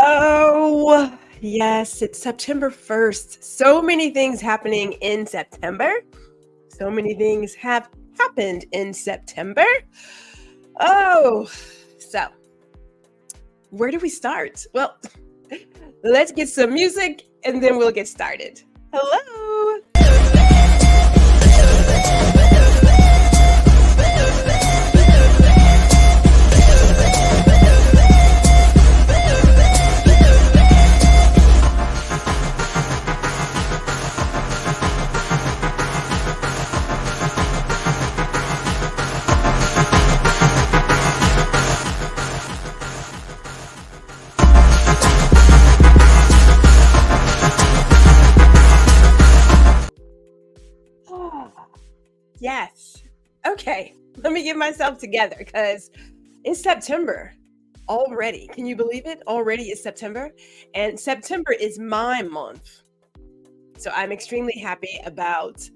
Oh, yes, it's September 1st. So many things happening in September. So many things have happened in September. Oh, so where do we start? Well, let's get some music and then we'll get started. Hello. Yes. Okay. Let me get myself together because it's September already. Can you believe it? Already it's September. And September is my month. So I'm extremely happy about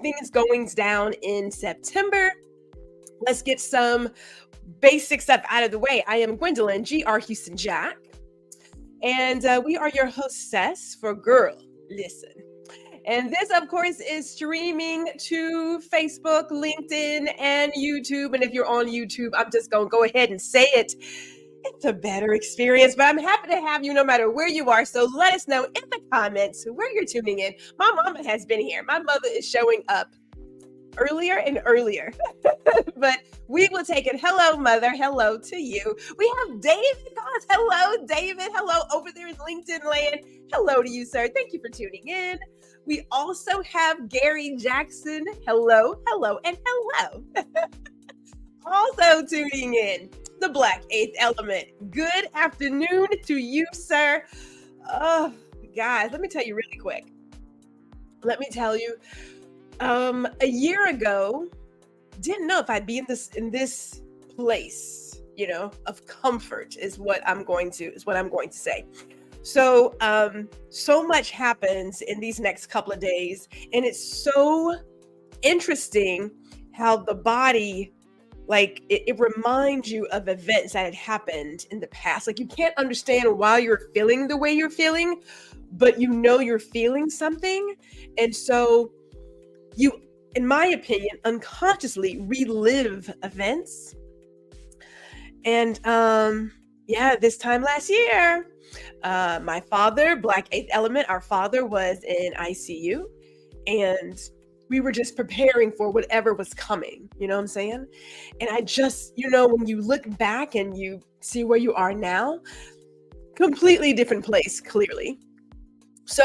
things going down in September. Let's get some basic stuff out of the way. I am Gwendolyn, G.R. Houston Jack, and we are your hostess for Girl Listen. And this, of course, is streaming to Facebook, LinkedIn, and YouTube. And if you're on YouTube, I'm just going to go ahead and say it. It's a better experience, but I'm happy to have you no matter where you are. So let us know in the comments where you're tuning in. My mama has been here. My mother is showing up earlier and earlier, but we will take it. Hello, mother. Hello to you. We have David. Guys, hello, David. Hello over there in LinkedIn land. Hello to you, sir. Thank you for tuning in. We also have Gary Jackson. Hello, hello, and hello. Also tuning in, the Black Eighth Element. Good afternoon to you, sir. Oh, guys, let me tell you really quick. Let me tell you, a year ago, didn't know if I'd be in this place, of comfort is what I'm going to say. So, so much happens in these next couple of days, and it's so interesting how the body, like, it reminds you of events that had happened in the past. Like, you can't understand why you're feeling the way you're feeling, but you're feeling something. And so you, in my opinion, unconsciously relive events. And this time last year, my father, Black Eighth Element, our father was in ICU, and we were just preparing for whatever was coming. You know what I'm saying? And I just, when you look back and you see where you are now, completely different place, clearly. So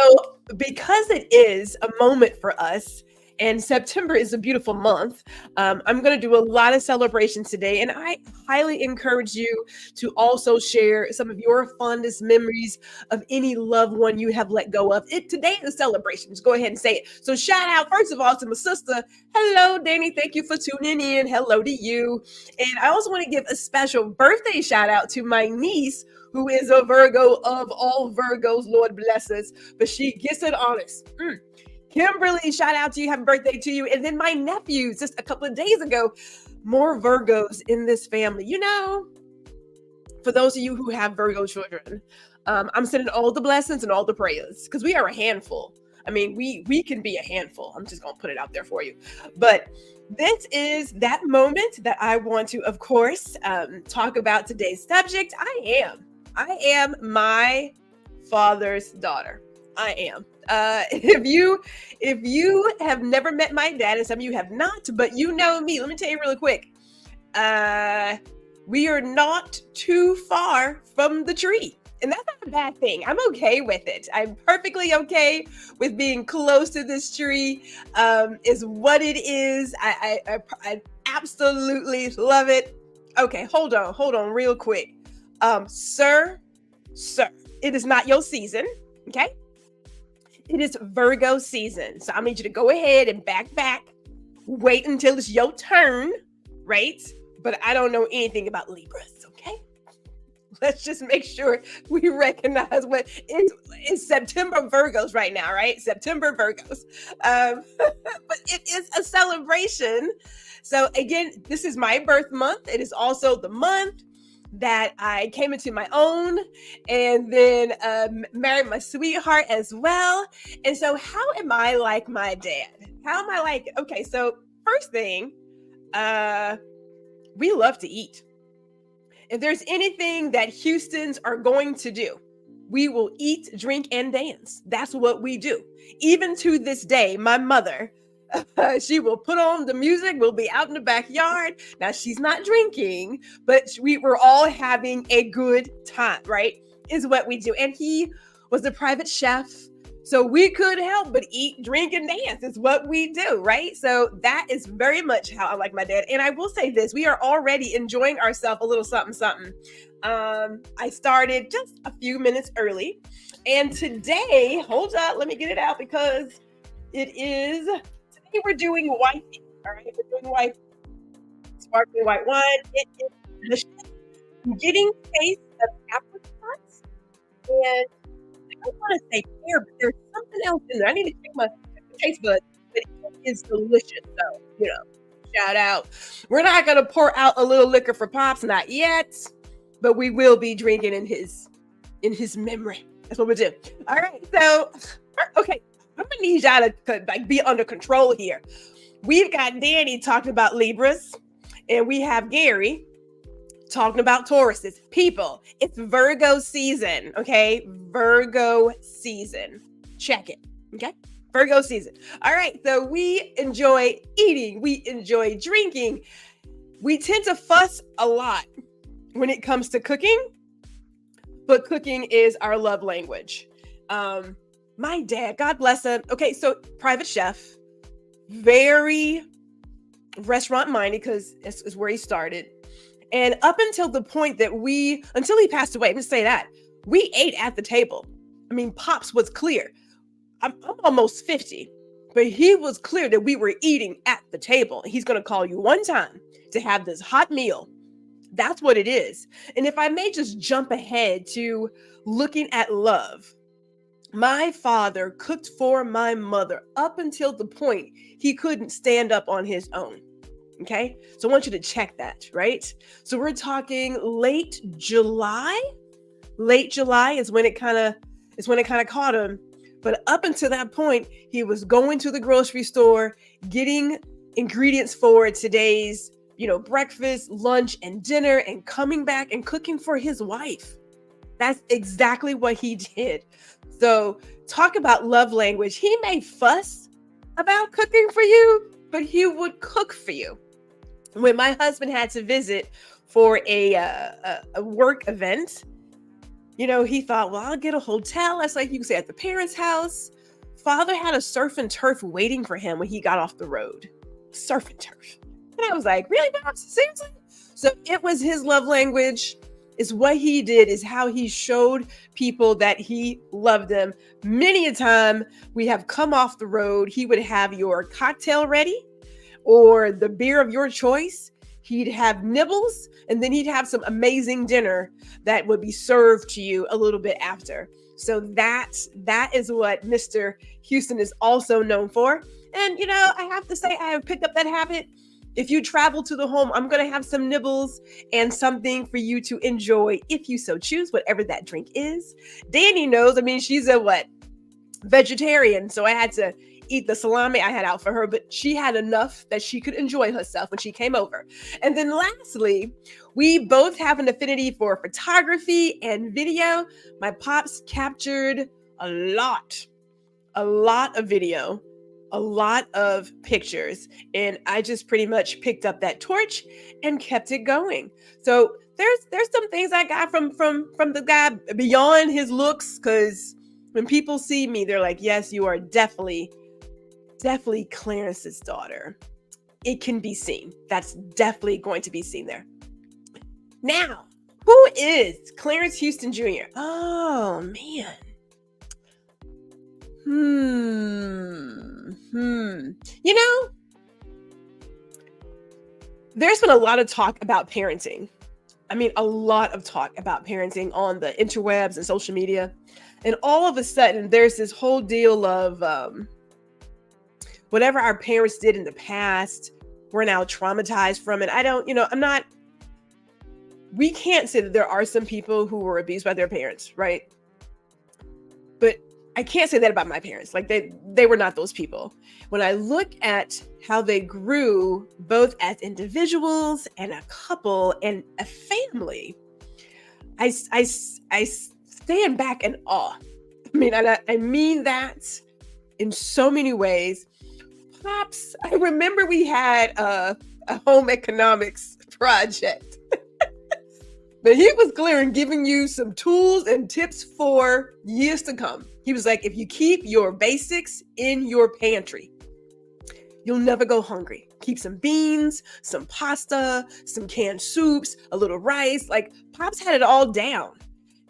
because it is a moment for us, and September is a beautiful month, I'm going to do a lot of celebrations today. And I highly encourage you to also share some of your fondest memories of any loved one you have let go of. Today is a celebration. Just go ahead and say it. So shout out, first of all, to my sister. Hello, Danny. Thank you for tuning in. Hello to you. And I also want to give a special birthday shout out to my niece, who is a Virgo of all Virgos. Lord bless us. But she gets it honest. Kimberly, shout out to you. Happy birthday to you. And then my nephews, just a couple of days ago, more Virgos in this family. For those of you who have Virgo children, I'm sending all the blessings and all the prayers because we are a handful. I mean, we can be a handful. I'm just going to put it out there for you. But this is that moment that I want to, of course, talk about today's subject. I am my father's daughter. I am. If you have never met my dad, and some of you have not, but you know me, let me tell you really quick. We are not too far from the tree. And that's not a bad thing. I'm okay with it. I'm perfectly okay with being close to this tree, is what it is. I absolutely love it. Okay, hold on real quick. Sir, it is not your season, okay? It is Virgo season. So I need you to go ahead and back, wait until it's your turn, right? But I don't know anything about Libras, okay? Let's just make sure we recognize what it's September Virgos right now, right? September Virgos. But it is a celebration. So again, this is my birth month. It is also the month that I came into my own and then married my sweetheart as well. And so, how am I like my dad? How am I like? Okay, so first thing, uh, we love to eat. If there's anything that Houstons are going to do, we will eat, drink, and dance. That's what we do. Even to this day, my mother, she will put on the music. We'll be out in the backyard. Now, she's not drinking, but we were all having a good time, right? Is what we do. And he was a private chef. So we could help but eat, drink, and dance. It's what we do, right? So that is very much how I like my dad. And I will say this, we are already enjoying ourselves a little something, something. I started just a few minutes early. And today, hold up, let me get it out because today we're doing white. All right, we're doing white, sparkling white wine. It is delicious. I'm getting taste of apricots and I don't want to say pear, but there's something else in there. I need to check my taste buds, but it is delicious. So, shout out. We're not going to pour out a little liquor for Pops, not yet, but we will be drinking in his memory. That's what we do. All right. So, okay, I'm going to need y'all to be under control here. We've got Danny talking about Libras, and we have Gary talking about Tauruses. People, it's Virgo season, okay? Virgo season. Check it, okay? Virgo season. All right, so we enjoy eating. We enjoy drinking. We tend to fuss a lot when it comes to cooking, but cooking is our love language. My dad, God bless him. Okay, so private chef, very restaurant minded because it's where he started. And up until the point that until he passed away, let's say that, we ate at the table. I mean, Pops was clear. I'm almost 50, but he was clear that we were eating at the table. He's going to call you one time to have this hot meal. That's what it is. And if I may just jump ahead to looking at love, my father cooked for my mother up until the point he couldn't stand up on his own. Okay, so I want you to check that, right? So we're talking late July. Late July is when it kind of caught him. But up until that point, he was going to the grocery store, getting ingredients for today's, breakfast, lunch, and dinner, and coming back and cooking for his wife. That's exactly what he did. So talk about love language. He may fuss about cooking for you, but he would cook for you. When my husband had to visit for a work event, he thought, well, I'll get a hotel. That's like you can say at the parents' house. Father had a surf and turf waiting for him when he got off the road. Surf and turf. And I was like, really, Pops? Seriously? So it was his love language. Is what he did, is how he showed people that he loved them. Many a time we have come off the road, he would have your cocktail ready or the beer of your choice. He'd have nibbles, and then he'd have some amazing dinner that would be served to you a little bit after. So that is what Mr. Houston is also known for. And, I have to say, I have picked up that habit. If you travel to the home, I'm going to have some nibbles and something for you to enjoy if you so choose, whatever that drink is. Danny knows, she's a vegetarian. So I had to eat the salami I had out for her, but she had enough that she could enjoy herself when she came over. And then lastly, we both have an affinity for photography and video. My Pops captured a lot of video, a lot of pictures, and I just pretty much picked up that torch and kept it going. So there's some things I got from the guy beyond his looks, because when people see me, they're like, yes, you are definitely Clarence's daughter. It can be seen. That's definitely going to be seen there. Now, who is Clarence Houston Jr.? Oh, man. There's been a lot of talk about parenting. A lot of talk about parenting on the interwebs and social media. And all of a sudden, there's this whole deal of whatever our parents did in the past, we're now traumatized from it. we can't say that there are some people who were abused by their parents, right? But I can't say that about my parents. Like they were not those people. When I look at how they grew, both as individuals and a couple and a family, I stand back in awe. I mean, I mean that in so many ways. Pops, I remember we had a home economics project. But he was clear in giving you some tools and tips for years to come. He was like, if you keep your basics in your pantry, you'll never go hungry. Keep some beans, some pasta, some canned soups, a little rice. Like, Pops had it all down.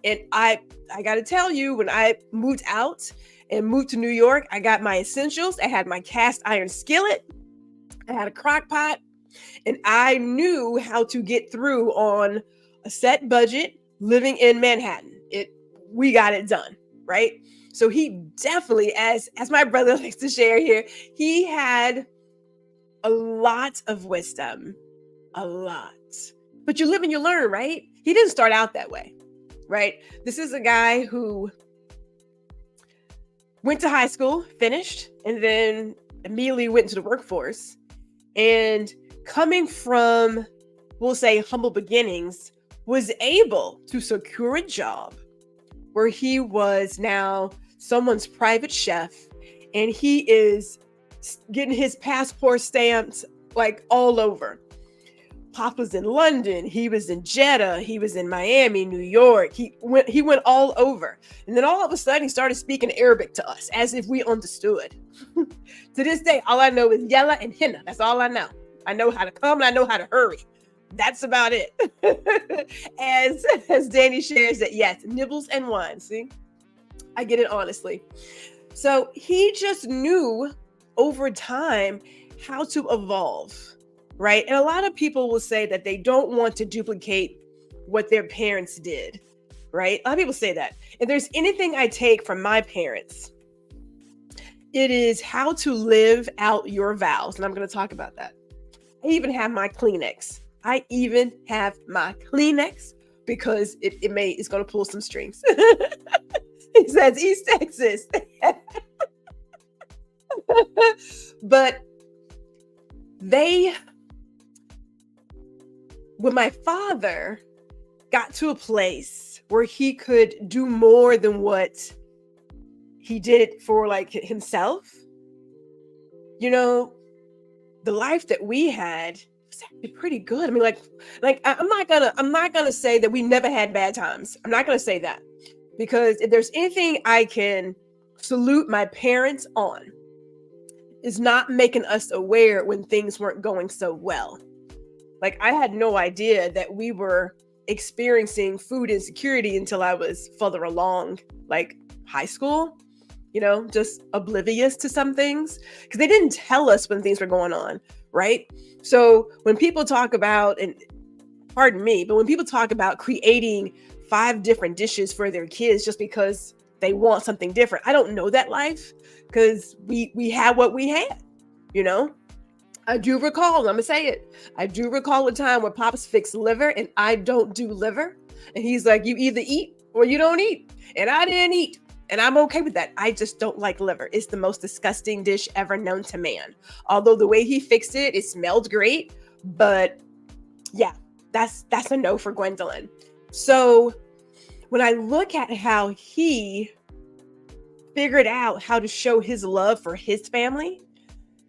And I got to tell you, when I moved out and moved to New York, I got my essentials. I had my cast iron skillet. I had a crock pot. And I knew how to get through on a set budget living in Manhattan. We got it done, right? So he definitely, as my brother likes to share here, he had a lot of wisdom, a lot. But you live and you learn, right? He didn't start out that way, right? This is a guy who went to high school, finished, and then immediately went into the workforce. And coming from, we'll say, humble beginnings, was able to secure a job where he was now someone's private chef, and he is getting his passport stamped like all over. Pop was in London, he was in Jeddah, he was in Miami, New York. He went all over. And then all of a sudden he started speaking Arabic to us as if we understood. To this day, all I know is yalla and henna. That's all I know. I know how to come and I know how to hurry. That's about it. As Danny shares that, yes, nibbles and wine. See, I get it honestly. So he just knew over time how to evolve, right? And a lot of people will say that they don't want to duplicate what their parents did, right? A lot of people say that. If there's anything I take from my parents, it is how to live out your vows. And I'm going to talk about that. I even have my Kleenex. Because it's going to pull some strings. He says East Texas. But when my father got to a place where he could do more than what he did for like himself, you know, the life that we had was actually pretty good. I mean, like I'm not gonna say that we never had bad times. I'm not gonna say that, because if there's anything I can salute my parents on, is not making us aware when things weren't going so well. Like, I had no idea that we were experiencing food insecurity until I was further along, like high school, you know, just oblivious to some things, because they didn't tell us when things were going on, right? So when people talk about, and pardon me, but when people talk about creating 5 different dishes for their kids just because they want something different, I don't know that life, because we had what we had, you know? I do recall, I'm gonna say it, I do recall a time where Pops fixed liver and I don't do liver. And he's like, you either eat or you don't eat. And I didn't eat. And I'm okay with that. I just don't like liver. It's the most disgusting dish ever known to man. Although the way he fixed it, it smelled great. But yeah, that's a no for Gwendolyn. So when I look at how he figured out how to show his love for his family,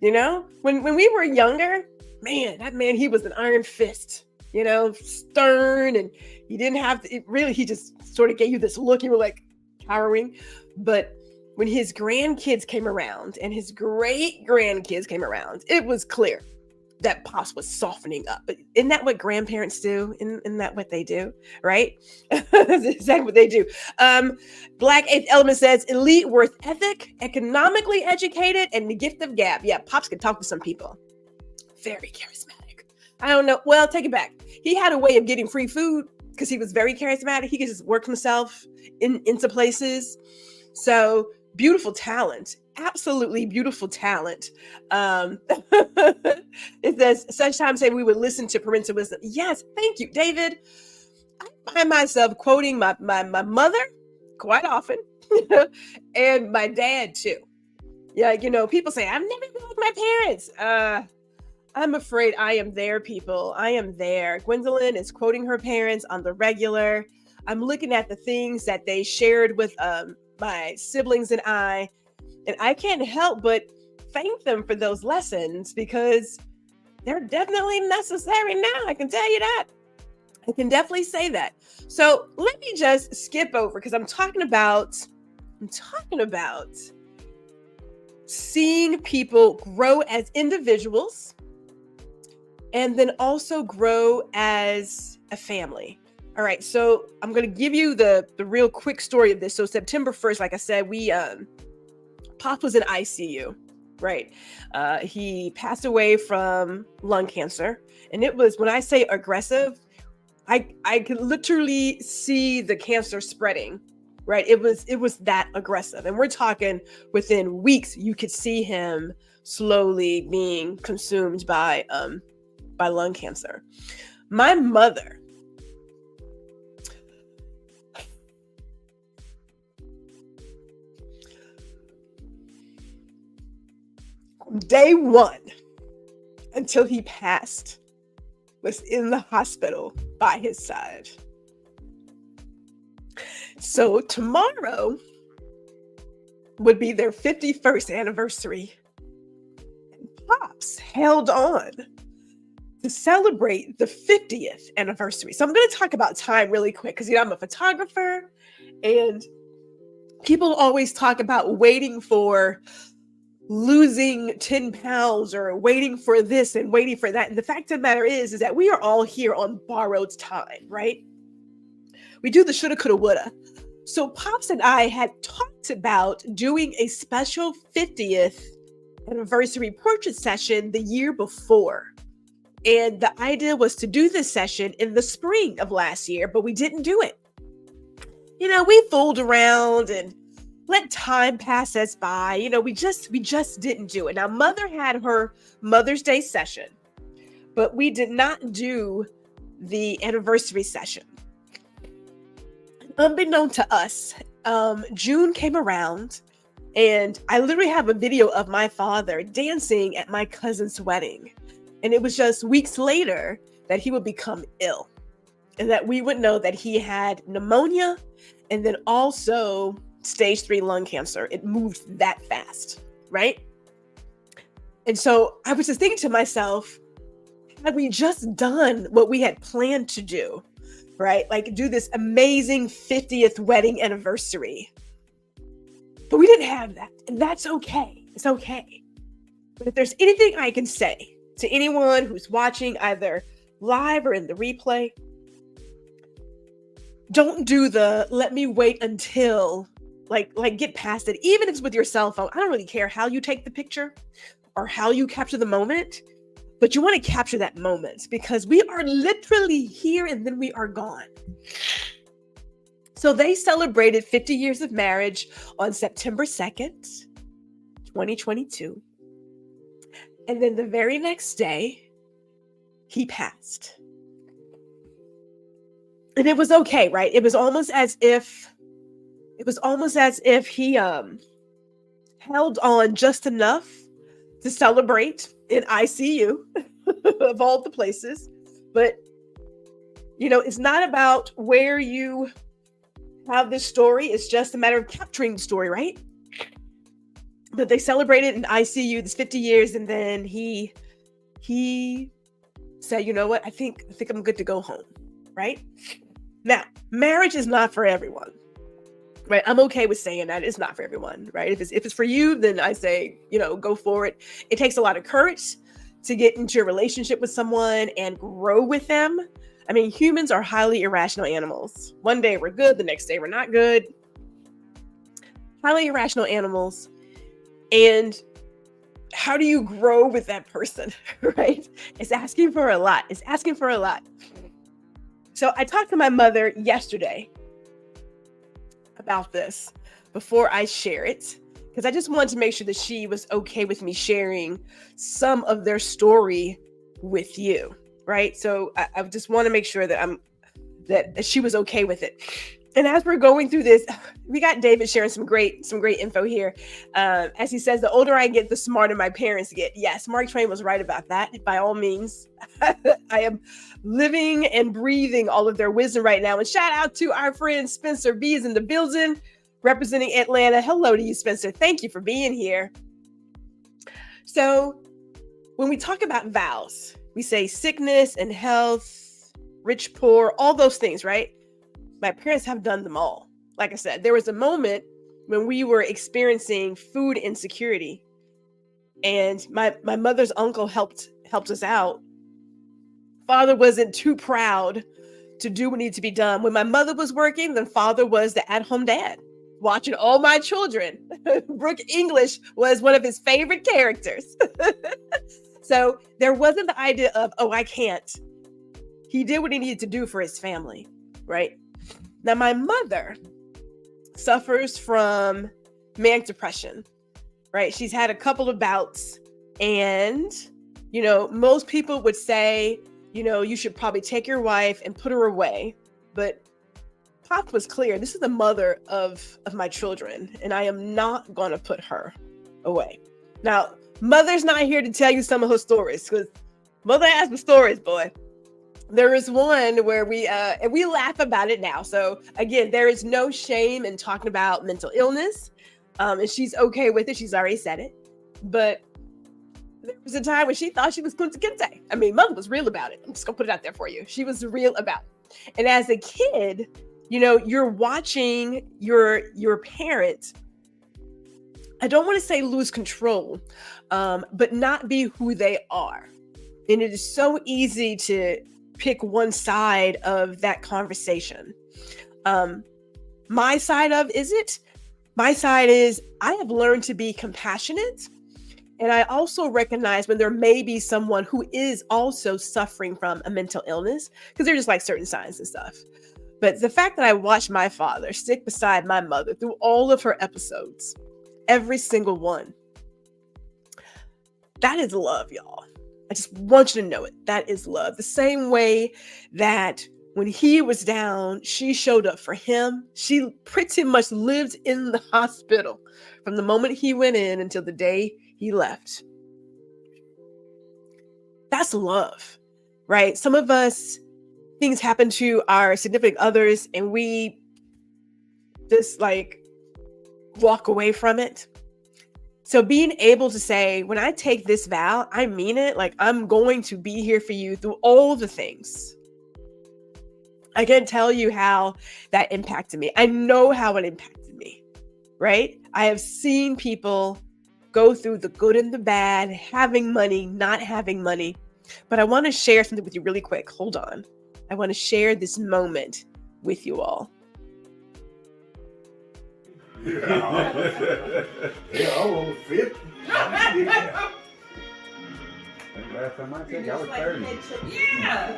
you know, when we were younger, man, he was an iron fist, you know, stern, and he didn't have to, he just sort of gave you this look. You were like cowering. But when his grandkids came around and his great grandkids came around, it was clear that Pops was softening up. But isn't that what grandparents do? Isn't that what they do? Right? That's exactly what they do. Black Eighth Element says, elite, worth ethic, economically educated, and the gift of gab. Yeah, Pops could talk to some people. Very charismatic. I don't know. Well, take it back. He had a way of getting free food because he was very charismatic. He could just work himself into places. So beautiful talent. Absolutely beautiful talent. It says, such times say we would listen to parental wisdom. Yes, thank you, David. I find myself quoting my mother quite often and my dad too. Yeah, people say, I've never been like my parents. I'm afraid I am there, people. I am there. Gwendolyn is quoting her parents on the regular. I'm looking at the things that they shared with my siblings and I can't help but thank them for those lessons because they're definitely necessary now. I can tell you that. I can definitely say that. So let me just skip over because I'm talking about seeing people grow as individuals and then also grow as a family. All right, so I'm going to give you the real quick story of this. So September 1st, like I said, we Pop was in ICU, right? He passed away from lung cancer, and it was, when I say aggressive, I could literally see the cancer spreading, right? It was that aggressive, and we're talking within weeks you could see him slowly being consumed by lung cancer. My mother, day one until he passed, was in the hospital by his side. So tomorrow would be their 51st anniversary. And Pops held on to celebrate the 50th anniversary. So I'm going to talk about time really quick because I'm a photographer and people always talk about waiting for losing 10 pounds or waiting for this and waiting for that. And the fact of the matter is that we are all here on borrowed time, right? We do the shoulda, coulda, woulda. So Pops and I had talked about doing a special 50th anniversary portrait session the year before. And the idea was to do this session in the spring of last year, but we didn't do it. We fooled around and let time pass us by. We just didn't do it. Now, Mother had her Mother's Day session, but we did not do the anniversary session. Unbeknown to us, June came around, and I literally have a video of my father dancing at my cousin's wedding. And it was just weeks later that he would become ill and that we would know that he had pneumonia and then also stage 3 lung cancer. It moved that fast, right? And so I was just thinking to myself, had we just done what we had planned to do, right? Like do this amazing 50th wedding anniversary. But we didn't have that. And that's okay. It's okay. But if there's anything I can say to anyone who's watching either live or in the replay, don't do the let me wait until like get past it. Even if it's with your cell phone, I don't really care how you take the picture or how you capture the moment, but you want to capture that moment because we are literally here and then we are gone. So they celebrated 50 years of marriage on September 2nd, 2022. And then the very next day, he passed. And it was okay, right? It was almost as if he held on just enough to celebrate in ICU of all the places. But, it's not about where you have this story. It's just a matter of capturing the story, right? But they celebrated in ICU this 50 years, and then he said, you know what? I think I'm good to go home, right? Now, marriage is not for everyone, right? I'm okay with saying that it's not for everyone, right? If it's for you, then I say, go for it. It takes a lot of courage to get into a relationship with someone and grow with them. I mean, humans are highly irrational animals. One day we're good, the next day we're not good. Highly irrational animals. And how do you grow with that person, right? It's asking for a lot. So I talked to my mother yesterday about this before I share it, because I just wanted to make sure that she was okay with me sharing some of their story with you, right? So I just want to make sure that I'm that she was okay with it. And as we're going through this, we got David sharing some great info here. As he says, the older I get, the smarter my parents get. Yes, Mark Twain was right about that. By all means, I am living and breathing all of their wisdom right now. And shout out to our friend Spencer B is in the building, representing Atlanta. Hello to you, Spencer. Thank you for being here. So when we talk about vows, we say sickness and health, rich, poor, all those things, right? My parents have done them all. Like I said, there was a moment when we were experiencing food insecurity, and my mother's uncle helped us out. Father wasn't too proud to do what needed to be done. When my mother was working, then father was the at-home dad, watching all my children. Brooke English was one of his favorite characters. So there wasn't the idea of, oh, I can't. He did what he needed to do for his family, right? Now, my mother suffers from manic depression, right? She's had a couple of bouts, and, most people would say, you should probably take your wife and put her away. But Pop was clear. This is the mother of my children, and I am not going to put her away. Now, mother's not here to tell you some of her stories, because mother has the stories, boy. There is one where we laugh about it now. So again, there is no shame in talking about mental illness. And she's okay with it. She's already said it. But there was a time when she thought she was Kunta Kinte. I mean, mother was real about it. I'm just gonna put it out there for you. She was real about it. And as a kid, you're watching your parent, I don't want to say lose control, but not be who they are. And it is so easy to pick one side of that conversation. My side is I have learned to be compassionate. And I also recognize when there may be someone who is also suffering from a mental illness, because they're just like certain signs and stuff. But the fact that I watched my father stick beside my mother through all of her episodes, every single one, that is love, y'all. I just want you to know it. That is love. The same way that when he was down, she showed up for him. She pretty much lived in the hospital from the moment he went in until the day he left. That's love, right? Some of us, things happen to our significant others and we just walk away from it. So being able to say, when I take this vow, I mean it. I'm going to be here for you through all the things. I can't tell you how that impacted me. I know how it impacted me, right? I have seen people go through the good and the bad, having money, not having money. But I want to share something with you really quick. Hold on. I want to share this moment with you all. Yeah, I'm over 50. Yeah. Last time I checked, I was 30. Yeah.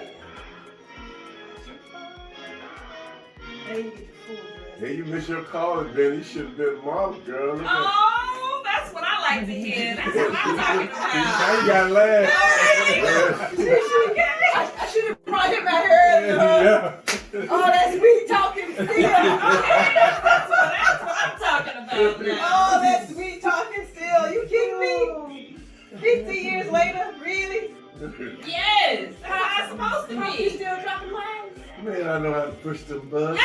Hey, you missed your call, Ben. You should have been mom, girl. Oh, that's what I like to hear. That's what I'm talking about. Now you got laugh. I should have brought him out here. Yeah. Oh, that's sweet talking still. That's what I'm talking about now. Oh, that's sweet talking still. You kidding me? 50 years later? Really? Yes. That's how it's supposed to be. You still dropping lines? Man, I know how to push them buttons.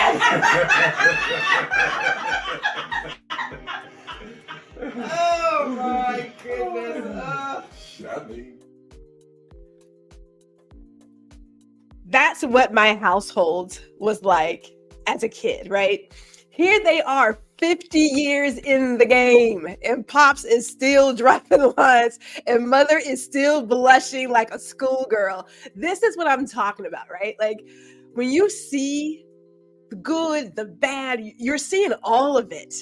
Oh my goodness. I mean, That's what my household was like as a kid, right? Here they are 50 years in the game, and Pops is still dropping lines, and Mother is still blushing like a schoolgirl. This is what I'm talking about, right? When you see the good, the bad, you're seeing all of it.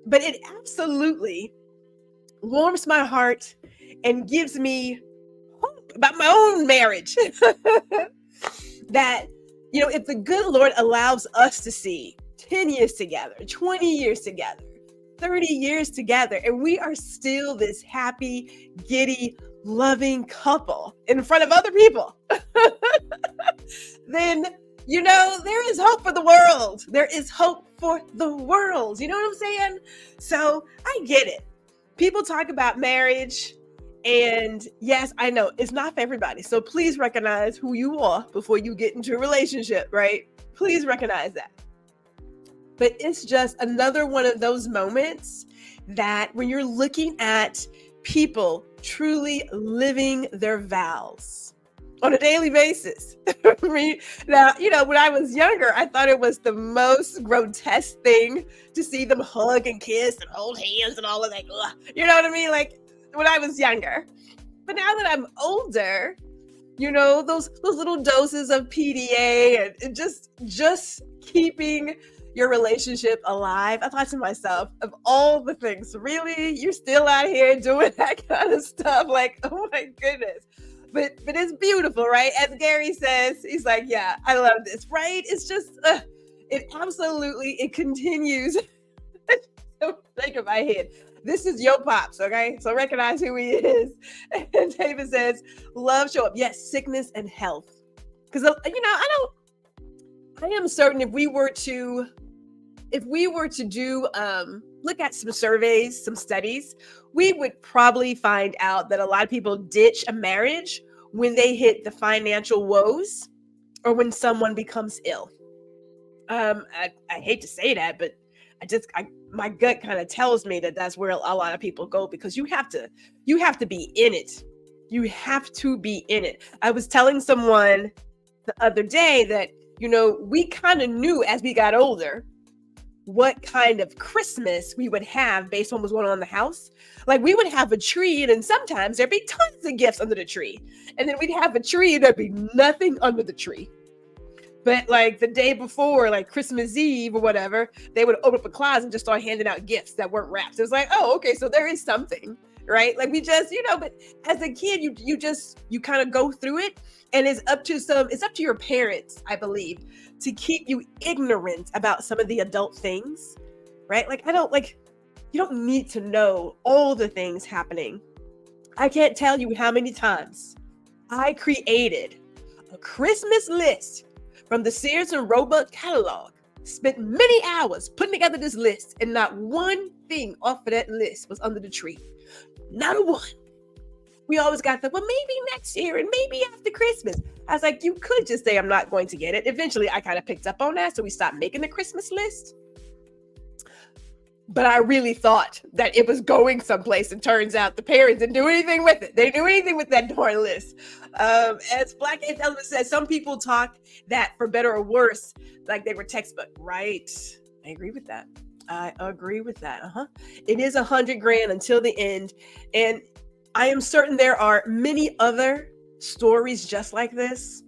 But it absolutely warms my heart and gives me hope about my own marriage. That, if the good Lord allows us to see 10 years together, 20 years together, 30 years together, and we are still this happy, giddy, loving couple in front of other people, then there is hope for the world. There is hope for the world. You know what I'm saying? So I get it. People talk about marriage, and yes, I know it's not for everybody. So please recognize who you are before you get into a relationship, right? Please recognize that. But it's just another one of those moments that when you're looking at people truly living their vows on a daily basis. Now, when I was younger, I thought it was the most grotesque thing to see them hug and kiss and hold hands and all of that. Ugh. You know what I mean? Like when I was younger. But now that I'm older, those little doses of PDA and just keeping your relationship alive. I thought to myself, of all the things, really, you're still out here doing that kind of stuff? Like, oh my goodness. But it's beautiful, right? As Gary says, he's like, yeah, I love this, right? It's just, it continues. Think of my head. This is your pops, okay? So recognize who he is. And David says, love show up. Yes, sickness and health. Because, I am certain if we were to do, look at some surveys, some studies, we would probably find out that a lot of people ditch a marriage when they hit the financial woes or when someone becomes ill. I hate to say that, but my gut kind of tells me that that's where a lot of people go, because you have to be in it. You have to be in it. I was telling someone the other day that, we kind of knew as we got older what kind of Christmas we would have based on what was going on in the house. Like we would have a tree, and then sometimes there'd be tons of gifts under the tree. And then we'd have a tree and there'd be nothing under the tree. But like the day before, like Christmas Eve or whatever, they would open up a closet and just start handing out gifts that weren't wrapped. It was like, oh, okay, so there is something, right? Like we just, but as a kid, you kind of go through it, and it's up to your parents, I believe, to keep you ignorant about some of the adult things, right? Like you don't need to know all the things happening. I can't tell you how many times I created a Christmas list from the Sears and Roebuck catalog, spent many hours putting together this list, and not one thing off of that list was under the tree. Not a one. We always got well, maybe next year and maybe after Christmas. I was like, you could just say I'm not going to get it. Eventually, I kind of picked up on that, so we stopped making the Christmas list. But I really thought that it was going someplace, and turns out the parents didn't do anything with it. They didn't do anything with that darn list. As Black Age Element says, some people talk that for better or worse, like they were textbook. Right. I agree with that. It is $100,000 until the end. And I am certain there are many other stories just like this,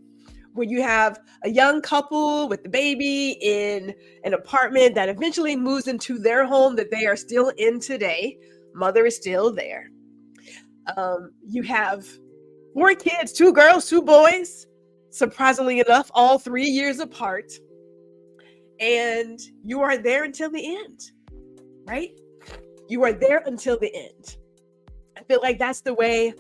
where you have a young couple with the baby in an apartment that eventually moves into their home that they are still in today. Mother is still there. You have 4 kids, 2 girls, 2 boys, surprisingly enough, all 3 years apart. And you are there until the end, right? You are there until the end. I feel like that's the way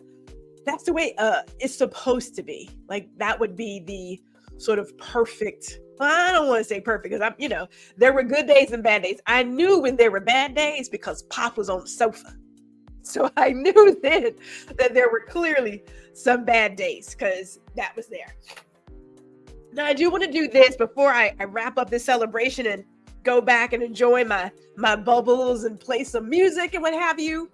it's supposed to be. Like that would be the sort of perfect. I don't want to say perfect, because there were good days and bad days. I knew when there were bad days because Pop was on the sofa. So I knew then that there were clearly some bad days, because that was there. Now I do want to do this before I wrap up this celebration and go back and enjoy my bubbles and play some music and what have you.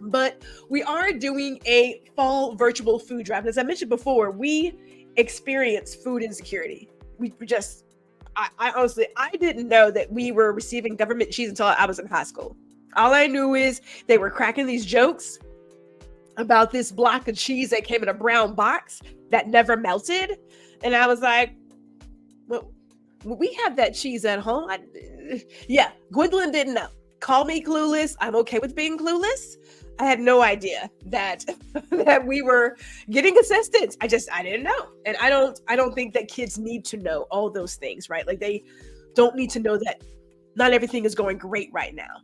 But we are doing a fall virtual food drive. And as I mentioned before, we experience food insecurity. I honestly, I didn't know that we were receiving government cheese until I was in high school. All I knew is they were cracking these jokes about this block of cheese that came in a brown box that never melted. And I was like, well, we have that cheese at home. Gwendolyn didn't know. Call me clueless. I'm okay with being clueless. I had no idea that we were getting assistance. I didn't know. And I don't think that kids need to know all those things, right? Like they don't need to know that not everything is going great right now.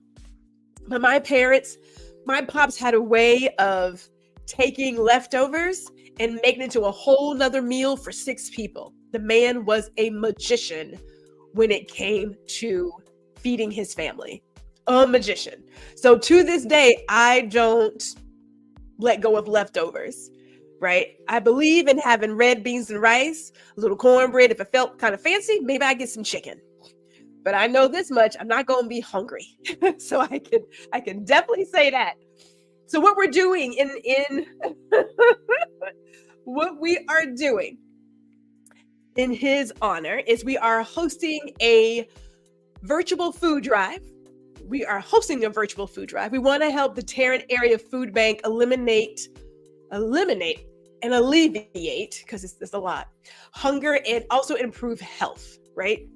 But my pops had a way of taking leftovers and making it into a whole nother meal for 6 people. The man was a magician when it came to feeding his family. A magician. So to this day, I don't let go of leftovers, right? I believe in having red beans and rice, a little cornbread. If it felt kind of fancy, maybe I get some chicken. But I know this much, I'm not going to be hungry. So I can definitely say that. So what we're doing in what we are doing in his honor is we are hosting a virtual food drive. We want to help the Tarrant Area Food Bank eliminate and alleviate, because it's a lot, hunger and also improve health, right?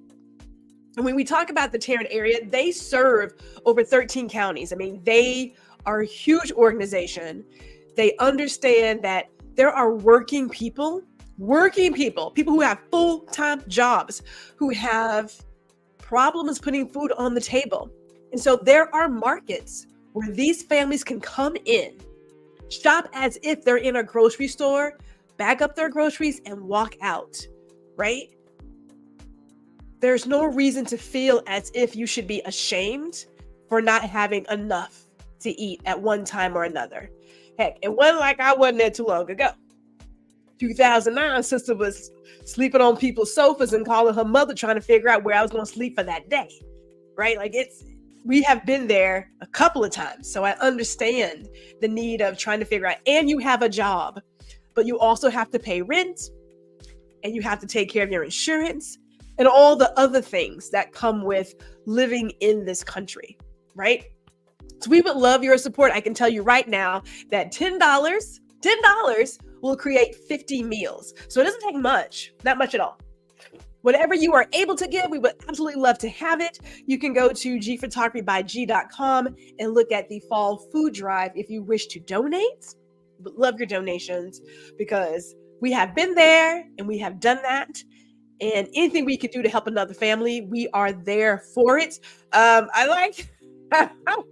And when we talk about the Tarrant area, they serve over 13 counties. I mean, they are a huge organization. They understand that there are working people who have full-time jobs, who have problems putting food on the table. And so there are markets where these families can come in, shop as if they're in a grocery store, bag up their groceries and walk out, right? There's no reason to feel as if you should be ashamed for not having enough to eat at one time or another. Heck, it wasn't like I wasn't there too long ago. 2009, sister was sleeping on people's sofas and calling her mother trying to figure out where I was going to sleep for that day, right? Like we have been there a couple of times. So I understand the need of trying to figure out, and you have a job, but you also have to pay rent and you have to take care of your insurance and all the other things that come with living in this country, right? So we would love your support. I can tell you right now that $10 will create 50 meals. So it doesn't take much, not much at all. Whatever you are able to give, we would absolutely love to have it. You can go to gphotographybyg.com and look at the fall food drive if you wish to donate. But love your donations, because we have been there and we have done that. And anything we could do to help another family, we are there for it. I like, oh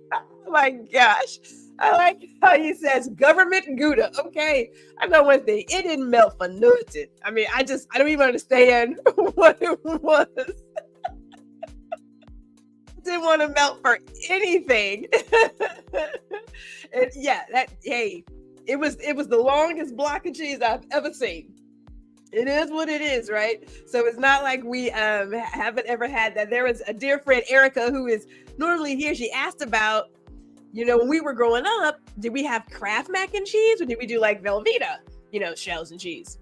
my gosh. I like how he says government Gouda. Okay. I know one thing. It didn't melt for nothing. I mean, I don't even understand what it was. It didn't want to melt for anything. And yeah, it was the longest block of cheese I've ever seen. It is what it is, right? So it's not like we haven't ever had that. There was a dear friend, Erica, who is normally here. She asked about, when we were growing up, did we have Kraft mac and cheese, or did we do like Velveeta, shells and cheese?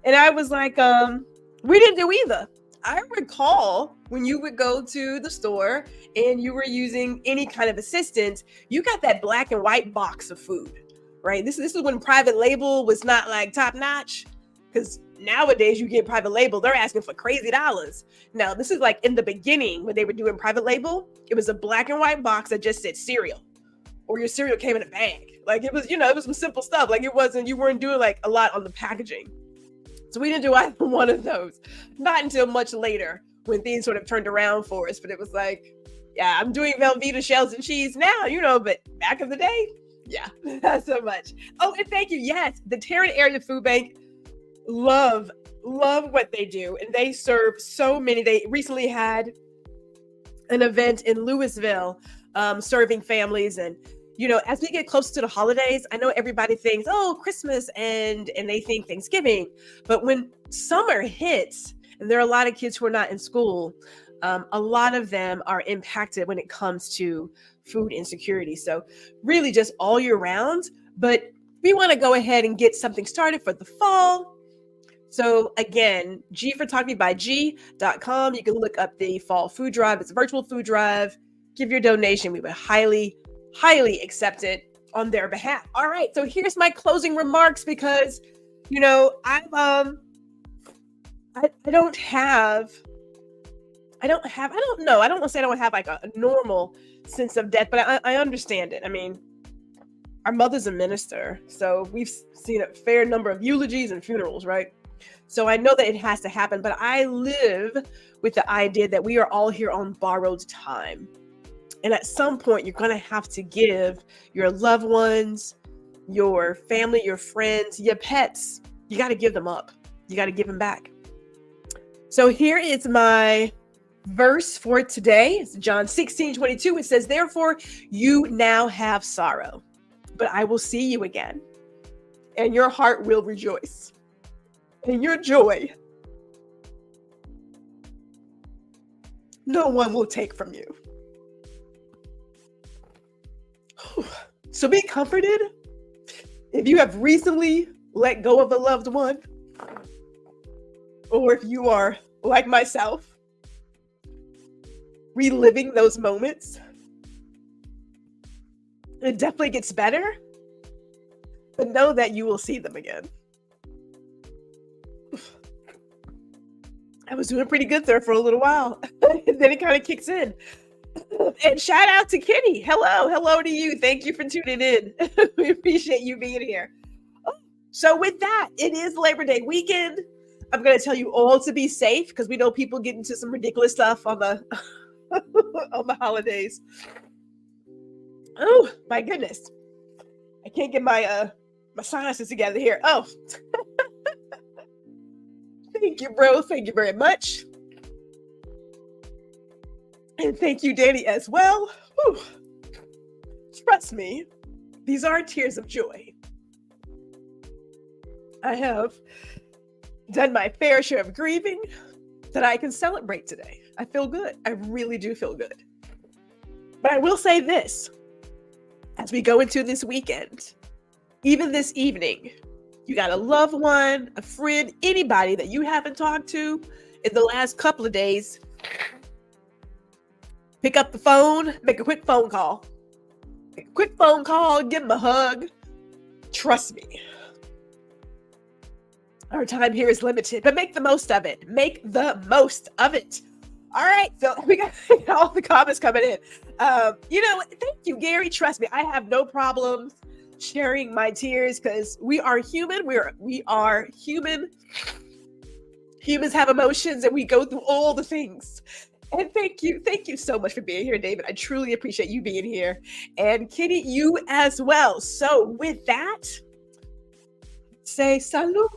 And I was like, we didn't do either. I recall when you would go to the store and you were using any kind of assistance, you got that black and white box of food, right? This is when private label was not like top notch, because nowadays you get private label, they're asking for crazy dollars. Now, this is like in the beginning when they were doing private label, it was a black and white box that just said cereal, or your cereal came in a bag. Like it was, it was some simple stuff. Like you weren't doing like a lot on the packaging. So we didn't do either one of those. Not until much later when things sort of turned around for us. But it was like, yeah, I'm doing Velveeta shells and cheese now, but back in the day, yeah, not so much. Oh, and thank you. Yes, the Tarrant Area Food Bank, love what they do. And they serve so many. They recently had an event in Louisville serving families. And, as we get closer to the holidays, I know everybody thinks, oh, Christmas and they think Thanksgiving. But when summer hits, and there are a lot of kids who are not in school, a lot of them are impacted when it comes to food insecurity. So really just all year round. But we want to go ahead and get something started for the fall. So again, gphotographybyg.com. You can look up the fall food drive. It's a virtual food drive. Give your donation. We would highly accept it on their behalf. All right. So here's my closing remarks, because, I don't want to say I don't have like a normal sense of death, but I understand it. I mean, our mother's a minister, so we've seen a fair number of eulogies and funerals, right? So I know that it has to happen, but I live with the idea that we are all here on borrowed time. And at some point, you're going to have to give your loved ones, your family, your friends, your pets, you got to give them up. You got to give them back. So here is my verse for today. It's John 16:22. It says, therefore, you now have sorrow, but I will see you again, and your heart will rejoice, and your joy no one will take from you. So be comforted if you have recently let go of a loved one, or if you are like myself, reliving those moments. It definitely gets better, but know that you will see them again. I was doing pretty good there for a little while, and then it kind of kicks in. And shout out to Kitty. Hello to you. Thank you for tuning in. We appreciate you being here. So with that, it is Labor Day weekend. I'm going to tell you all to be safe because we know people get into some ridiculous stuff on the on the holidays. Oh my goodness, I can't get my sinuses together here. Oh, thank you, bro. Thank you very much. And thank you, Danny, as well. Whew. Trust me, these are tears of joy. I have done my fair share of grieving that I can celebrate today. I feel good. I really do feel good. But I will say this, as we go into this weekend, even this evening, you got a loved one, a friend, anybody that you haven't talked to in the last couple of days, pick up the phone, make a quick phone call. Make a quick phone call, give them a hug. Trust me. Our time here is limited, but make the most of it. Make the most of it. All right, so we got all the comments coming in. Thank you, Gary. Trust me, I have no problems sharing my tears because we are human. We are human. Humans have emotions, and we go through all the things. And thank you so much for being here, David. I truly appreciate you being here, and Kitty, you as well. So with that, say salut.